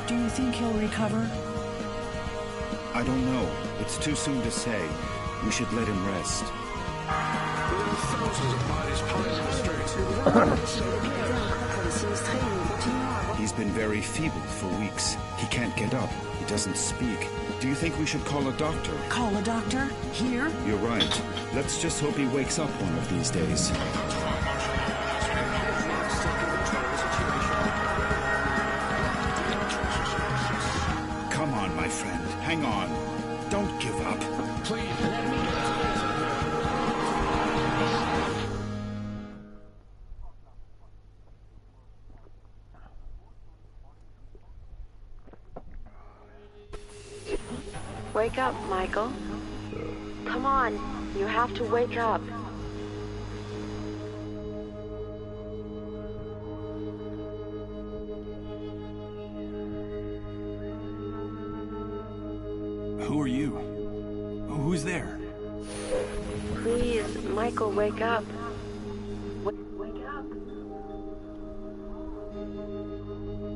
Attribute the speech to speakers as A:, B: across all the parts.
A: Do you think he'll recover?
B: I don't know. It's too soon to say. We should let him rest.
C: There are thousands of bodies piling in the streets.
B: He's been very feeble for weeks. He can't get up. He doesn't speak. Do you think we should call a doctor?
A: Call a doctor? Here?
B: You're right. Let's just hope he wakes up one of these days. Come on, my friend. Hang on. Don't give up.
C: Please, let me
D: Wake up, Michael. Come on, you have to wake up.
E: Who are you? Who's there?
D: Please, Michael, wake up. Wake up.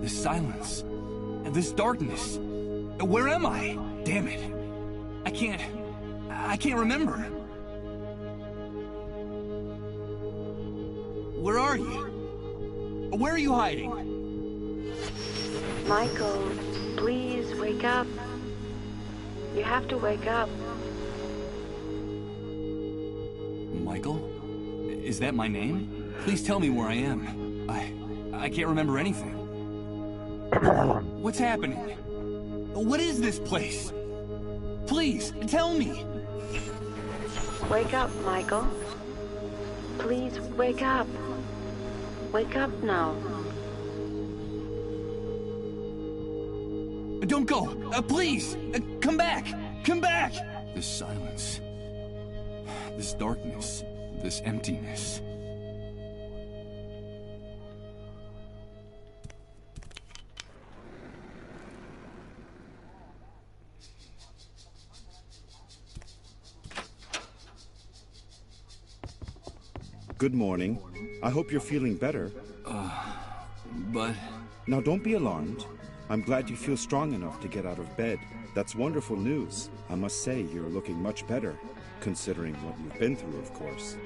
E: This silence. And this darkness. Where am I? Damn it. I can't remember. Where are you? Where are you hiding?
D: Michael, please wake up. You have to wake up.
E: Michael? Is that my name? Please tell me where I am. I can't remember anything. What's happening? What is this place? Please, tell me.
D: Wake up, Michael. Please wake up. Wake up now.
E: Don't go. Please. Come back. Come back. This silence. This darkness. This emptiness.
B: Good morning. I hope you're feeling better.
E: But...
B: Now don't be alarmed. I'm glad you feel strong enough to get out of bed. That's wonderful news. I must say you're looking much better, considering what you've been through, of course.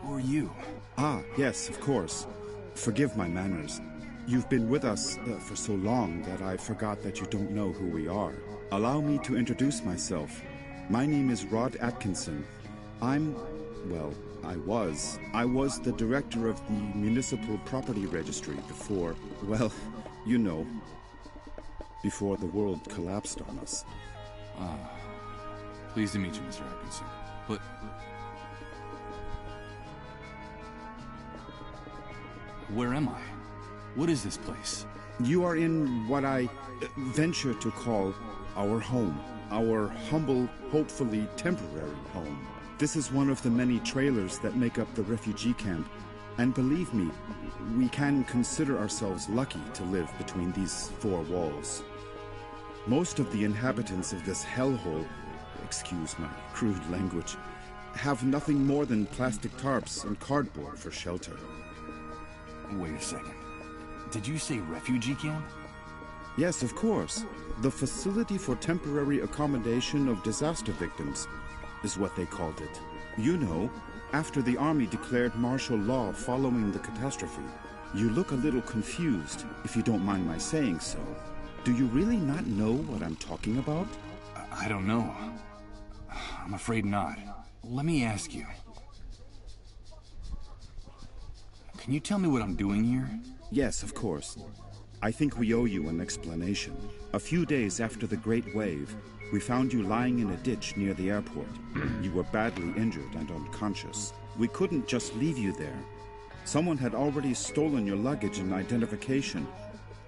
E: Who are you?
B: Ah, yes, of course. Forgive my manners. You've been with us for so long that I forgot that you don't know who we are. Allow me to introduce myself. My name is Rod Atkinson. I was the director of the Municipal Property Registry before, well, you know, before the world collapsed on us.
E: Pleased to meet you, Mr. Atkinson. But... where am I? What is this place?
B: You are in what I venture to call our home. Our humble, hopefully temporary home. This is one of the many trailers that make up the refugee camp. And believe me, we can consider ourselves lucky to live between these four walls. Most of the inhabitants of this hellhole, excuse my crude language, have nothing more than plastic tarps and cardboard for shelter.
E: Wait a second. Did you say refugee camp?
B: Yes, of course. The Facility for Temporary Accommodation of Disaster Victims is what they called it. You know, after the army declared martial law following the catastrophe. You look a little confused, if you don't mind my saying so. Do you really not know what I'm talking about?
E: I don't know. I'm afraid not. Let me ask you. Can you tell me what I'm doing here?
B: Yes, of course. I think we owe you an explanation. A few days after the Great Wave, we found you lying in a ditch near the airport. You were badly injured and unconscious. We couldn't just leave you there. Someone had already stolen your luggage and identification.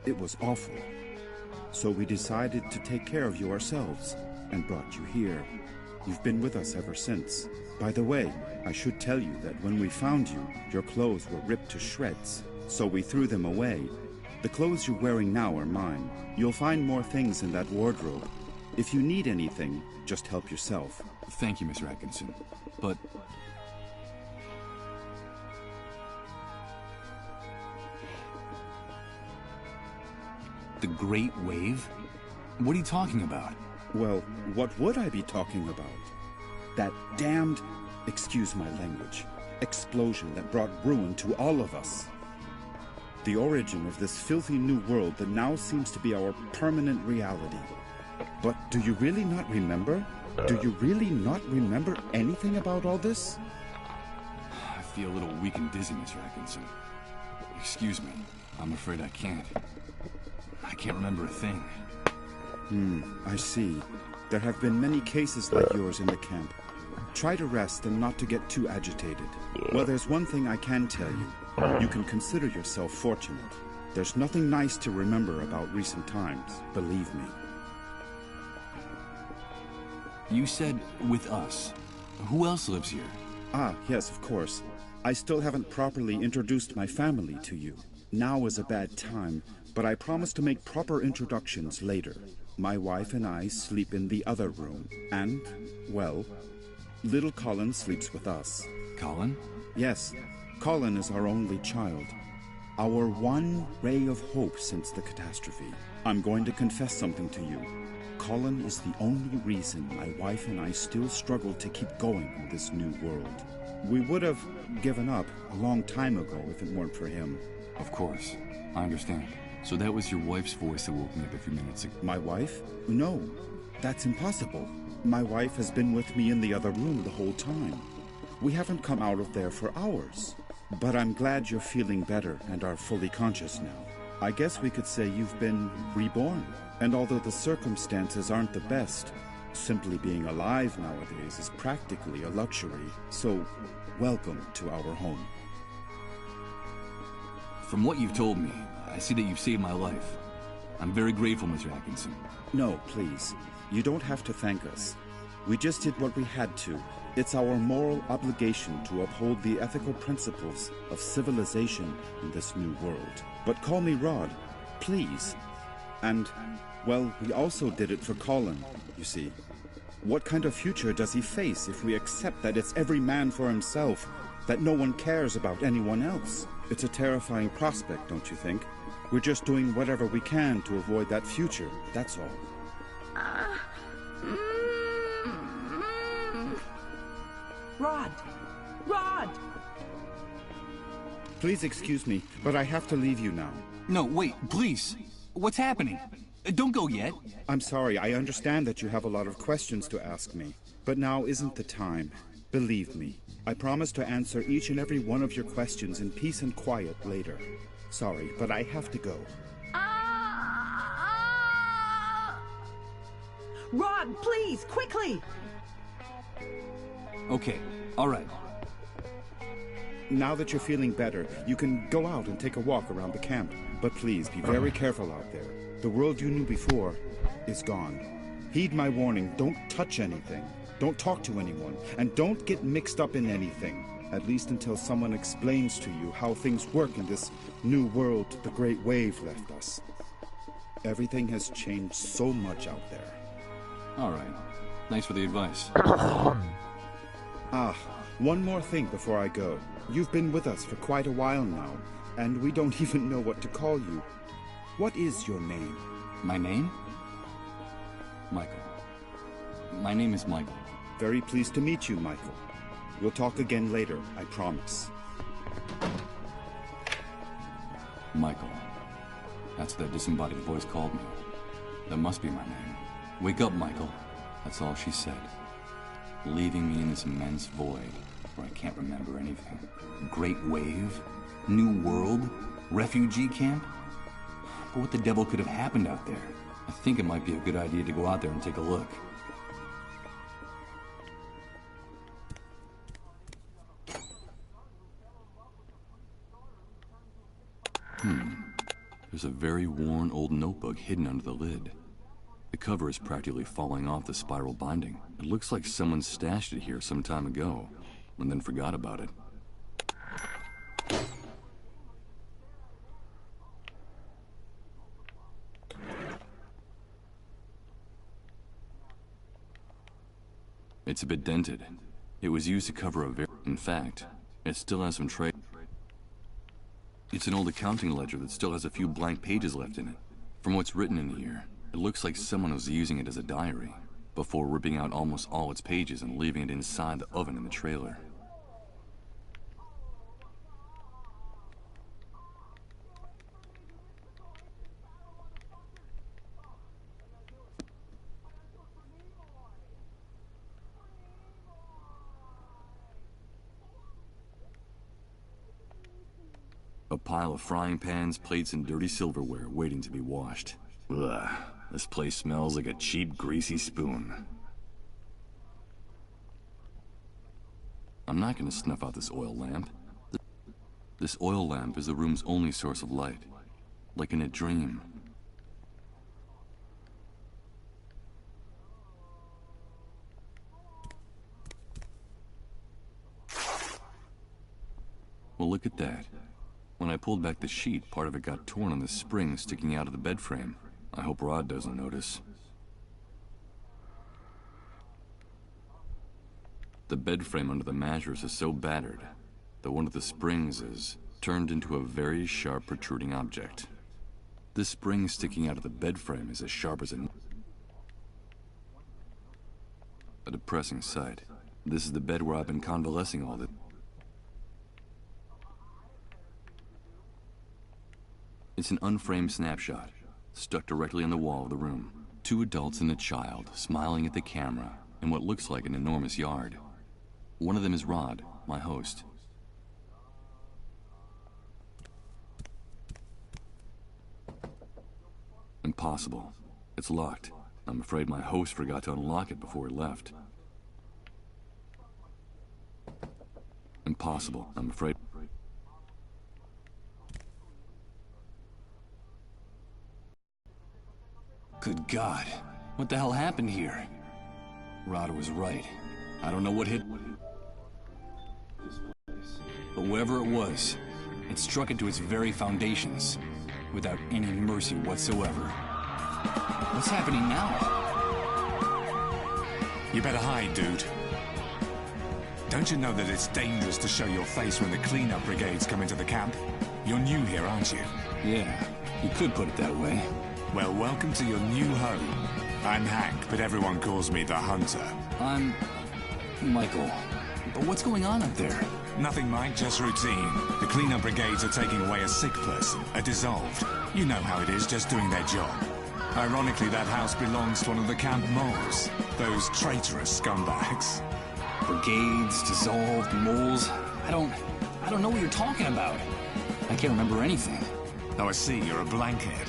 B: It was awful. So we decided to take care of you ourselves and brought you here. You've been with us ever since. By the way, I should tell you that when we found you, your clothes were ripped to shreds, so we threw them away. The clothes you're wearing now are mine. You'll find more things in that wardrobe. If you need anything, just help yourself.
E: Thank you, Mr. Atkinson. But... the Great Wave? What are you talking about?
B: Well, what would I be talking about? That damned, excuse my language, explosion that brought ruin to all of us. The origin of this filthy new world that now seems to be our permanent reality. But do you really not remember? Do you really not remember anything about all this?
E: I feel a little weak and dizzy, Mr. Atkinson. Excuse me. I'm afraid I can't. I can't remember a thing.
B: I see. There have been many cases like yours in the camp. Try to rest and not to get too agitated. Well, there's one thing I can tell you. You can consider yourself fortunate. There's nothing nice to remember about recent times, believe me.
E: You said with us. Who else lives here?
B: Ah, yes, of course. I still haven't properly introduced my family to you. Now is a bad time, but I promise to make proper introductions later. My wife and I sleep in the other room, and, well, little Colin sleeps with us.
E: Colin?
B: Yes, Colin is our only child. Our one ray of hope since the catastrophe. I'm going to confess something to you. Colin is the only reason my wife and I still struggle to keep going in this new world. We would have given up a long time ago if it weren't for him.
E: Of course. I understand. So that was your wife's voice that woke me up a few minutes ago.
B: My wife? No, that's impossible. My wife has been with me in the other room the whole time. We haven't come out of there for hours. But I'm glad you're feeling better and are fully conscious now. I guess we could say you've been reborn. And although the circumstances aren't the best, simply being alive nowadays is practically a luxury. So, welcome to our home.
E: From what you've told me, I see that you've saved my life. I'm very grateful, Mr. Atkinson.
B: No, please. You don't have to thank us. We just did what we had to. It's our moral obligation to uphold the ethical principles of civilization in this new world. But call me Rod, please. And, well, we also did it for Colin, you see. What kind of future does he face if we accept that it's every man for himself, that no one cares about anyone else? It's a terrifying prospect, don't you think? We're just doing whatever we can to avoid that future, that's all.
A: Rod! Rod!
B: Please excuse me, but I have to leave you now.
E: No, wait, please. What's happening? Don't go yet.
B: I'm sorry, I understand that you have a lot of questions to ask me, but now isn't the time. Believe me, I promise to answer each and every one of your questions in peace and quiet later. Sorry, but I have to go.
A: Rod, please, quickly!
E: Okay, all right.
B: Now that you're feeling better, you can go out and take a walk around the camp. But please, be very careful out there. The world you knew before is gone. Heed my warning, don't touch anything. Don't talk to anyone, and don't get mixed up in anything. At least until someone explains to you how things work in this new world the Great Wave left us. Everything has changed so much out there.
E: All right. Thanks for the advice.
B: One more thing before I go. You've been with us for quite a while now, and we don't even know what to call you. What is your name?
E: My name? Michael. My name is Michael.
B: Very pleased to meet you, Michael. We'll talk again later, I promise.
E: Michael. That's what that disembodied voice called me. That must be my name. Wake up, Michael. That's all she said. Leaving me in this immense void where I can't remember anything. Great Wave? New World? Refugee camp? But what the devil could have happened out there? I think it might be a good idea to go out there and take a look. There's a very worn old notebook hidden under the lid. The cover is practically falling off the spiral binding. It looks like someone stashed it here some time ago, and then forgot about it. It's a bit dented. It was used to cover a in fact, it still has some It's an old accounting ledger that still has a few blank pages left in it. From what's written in here, it looks like someone was using it as a diary, before ripping out almost all its pages and leaving it inside the oven in the trailer. A pile of frying pans, plates, and dirty silverware waiting to be washed. Ugh, this place smells like a cheap, greasy spoon. I'm not gonna snuff out this oil lamp. This oil lamp is the room's only source of light, like in a dream. Well, look at that. When I pulled back the sheet, part of it got torn on the spring sticking out of the bed frame. I hope Rod doesn't notice. The bed frame under the mattress is so battered that one of the springs is turned into a very sharp protruding object. This spring sticking out of the bed frame is as sharp as a depressing sight. This is the bed where I've been convalescing all the... It's an unframed snapshot, stuck directly on the wall of the room. Two adults and a child, smiling at the camera, in what looks like an enormous yard. One of them is Rod, my host. Impossible. It's locked. I'm afraid my host forgot to unlock it before he left. Impossible. I'm afraid... Good God. What the hell happened here? Rod was right. I don't know what hit... But whatever it was, it struck into its very foundations, without any mercy whatsoever. What's happening now?
F: You better hide, dude. Don't you know that it's dangerous to show your face when the cleanup brigades come into the camp? You're new here, aren't you?
E: Yeah, you could put it that way.
F: Well, welcome to your new home. I'm Hank, but everyone calls me the Hunter.
E: I'm... Michael. But what's going on up there?
F: Nothing, Mike, just routine. The cleanup brigades are taking away a sick person, a dissolved. You know how it is, just doing their job. Ironically, that house belongs to one of the camp moles. Those traitorous scumbags.
E: Brigades, dissolved, moles... I don't know what you're talking about. I can't remember anything.
F: Oh, I see, you're a blankhead.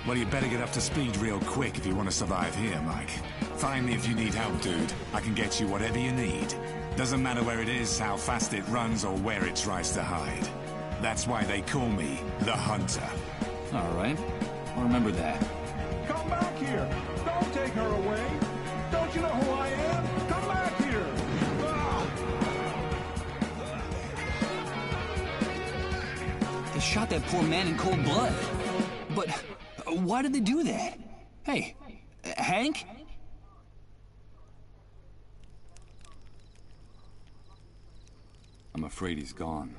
F: Well, you better get up to speed real quick if you want to survive here, Mike. Find me if you need help, dude. I can get you whatever you need. Doesn't matter where it is, how fast it runs, or where it tries to hide. That's why they call me the Hunter.
E: All right. I'll remember that.
C: Come back here! Don't take her away! Don't you know who I am? Come back here!
E: They shot that poor man in cold blood. But why did they do that? Hey, Hank? I'm afraid he's gone.